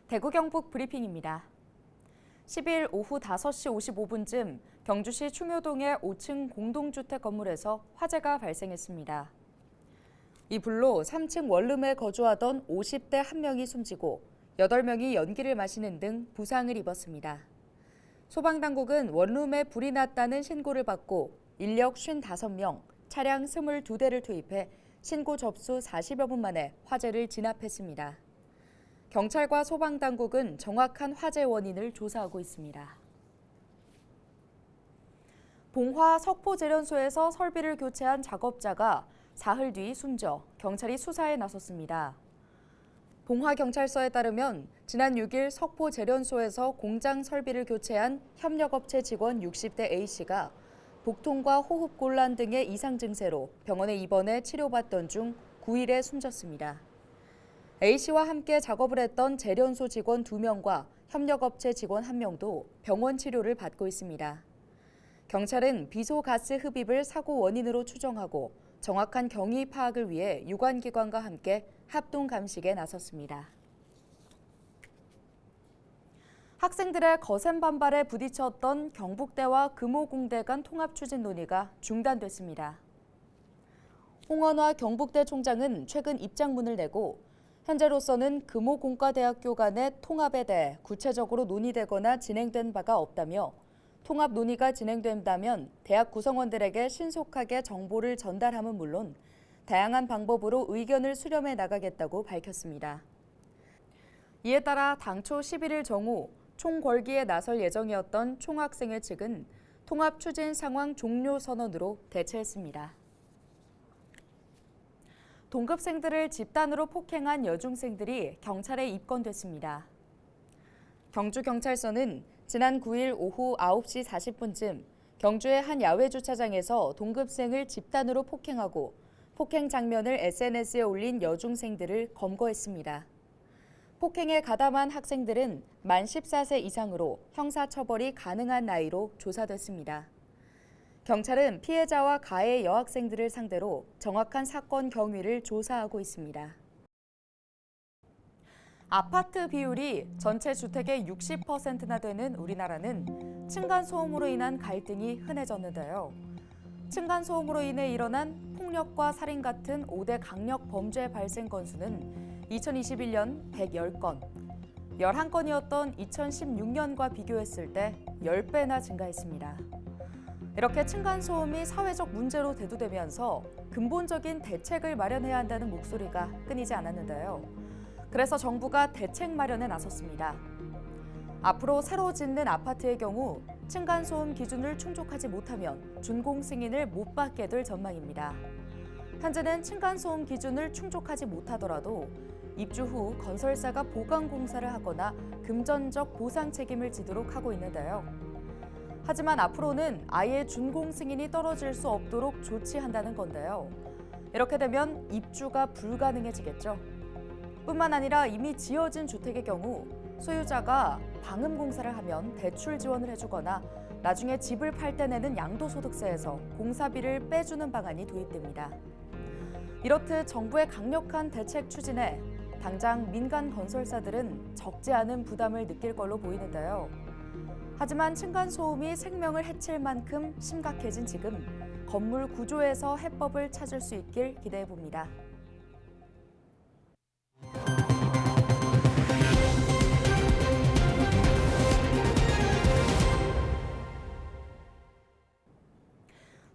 대구 경북 브리핑입니다. 10일 오후 5시 55분쯤 경주시 충효동의 5층 공동주택 건물에서 화재가 발생했습니다. 이 불로 3층 원룸에 거주하던 50대 1명이 숨지고 8명이 연기를 마시는 등 부상을 입었습니다. 소방당국은 원룸에 불이 났다는 신고를 받고 인력 55명, 차량 22대를 투입해 신고 접수 40여 분 만에 화재를 진압했습니다. 경찰과 소방당국은 정확한 화재 원인을 조사하고 있습니다. 봉화 석포제련소에서 설비를 교체한 작업자가 사흘 뒤 숨져 경찰이 수사에 나섰습니다. 봉화경찰서에 따르면 지난 6일 석포제련소에서 공장 설비를 교체한 협력업체 직원 60대 A씨가 복통과 호흡곤란 등의 이상 증세로 병원에 입원해 치료받던 중 9일에 숨졌습니다. A씨와 함께 작업을 했던 제련소 직원 2명과 협력업체 직원 1명도 병원 치료를 받고 있습니다. 경찰은 비소가스 흡입을 사고 원인으로 추정하고 정확한 경위 파악을 위해 유관기관과 함께 합동 감식에 나섰습니다. 학생들의 거센 반발에 부딪혔던 경북대와 금호공대 간 통합 추진 논의가 중단됐습니다. 홍원화 경북대 총장은 최근 입장문을 내고 현재로서는 금호공과대학교 간의 통합에 대해 구체적으로 논의되거나 진행된 바가 없다며 통합 논의가 진행된다면 대학 구성원들에게 신속하게 정보를 전달함은 물론 다양한 방법으로 의견을 수렴해 나가겠다고 밝혔습니다. 이에 따라 당초 11일 정오 총궐기에 나설 예정이었던 총학생회 측은 통합 추진 상황 종료 선언으로 대체했습니다. 동급생들을 집단으로 폭행한 여중생들이 경찰에 입건됐습니다. 경주경찰서는 지난 9일 오후 9시 40분쯤 경주의 한 야외 주차장에서 동급생을 집단으로 폭행하고 폭행 장면을 SNS에 올린 여중생들을 검거했습니다. 폭행에 가담한 학생들은 만 14세 이상으로 형사처벌이 가능한 나이로 조사됐습니다. 경찰은 피해자와 가해 여학생들을 상대로 정확한 사건 경위를 조사하고 있습니다. 아파트 비율이 전체 주택의 60%나 되는 우리나라는 층간소음으로 인한 갈등이 흔해졌는데요. 층간소음으로 인해 일어난 폭력과 살인 같은 5대 강력 범죄 발생 건수는 2021년 110건, 11건이었던 2016년과 비교했을 때 10배나 증가했습니다. 이렇게 층간소음이 사회적 문제로 대두되면서 근본적인 대책을 마련해야 한다는 목소리가 끊이지 않았는데요. 그래서 정부가 대책 마련에 나섰습니다. 앞으로 새로 짓는 아파트의 경우 층간소음 기준을 충족하지 못하면 준공 승인을 못 받게 될 전망입니다. 현재는 층간소음 기준을 충족하지 못하더라도 입주 후 건설사가 보강 공사를 하거나 금전적 보상 책임을 지도록 하고 있는데요. 하지만 앞으로는 아예 준공 승인이 떨어질 수 없도록 조치한다는 건데요. 이렇게 되면 입주가 불가능해지겠죠. 뿐만 아니라 이미 지어진 주택의 경우 소유자가 방음 공사를 하면 대출 지원을 해주거나 나중에 집을 팔 때 내는 양도소득세에서 공사비를 빼주는 방안이 도입됩니다. 이렇듯 정부의 강력한 대책 추진에 당장 민간 건설사들은 적지 않은 부담을 느낄 걸로 보이는데요. 하지만 층간소음이 생명을 해칠 만큼 심각해진 지금 건물 구조에서 해법을 찾을 수 있길 기대해 봅니다.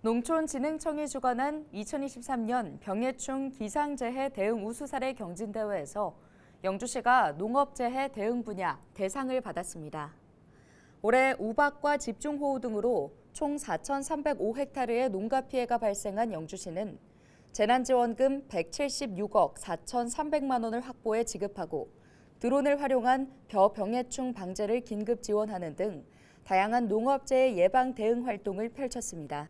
농촌진흥청이 주관한 2023년 병해충 기상재해 대응 우수사례 경진대회에서 영주시가 농업재해 대응 분야 대상을 받았습니다. 올해 우박과 집중호우 등으로 총 4,305헥타르의 농가 피해가 발생한 영주시는 재난지원금 176억 4,300만 원을 확보해 지급하고 드론을 활용한 벼병해충 방제를 긴급 지원하는 등 다양한 농업재해 예방 대응 활동을 펼쳤습니다.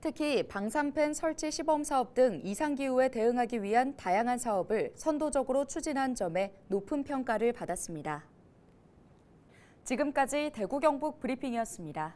특히 방사팬 설치 시범 사업 등 이상기후에 대응하기 위한 다양한 사업을 선도적으로 추진한 점에 높은 평가를 받았습니다. 지금까지 대구 경북 브리핑이었습니다.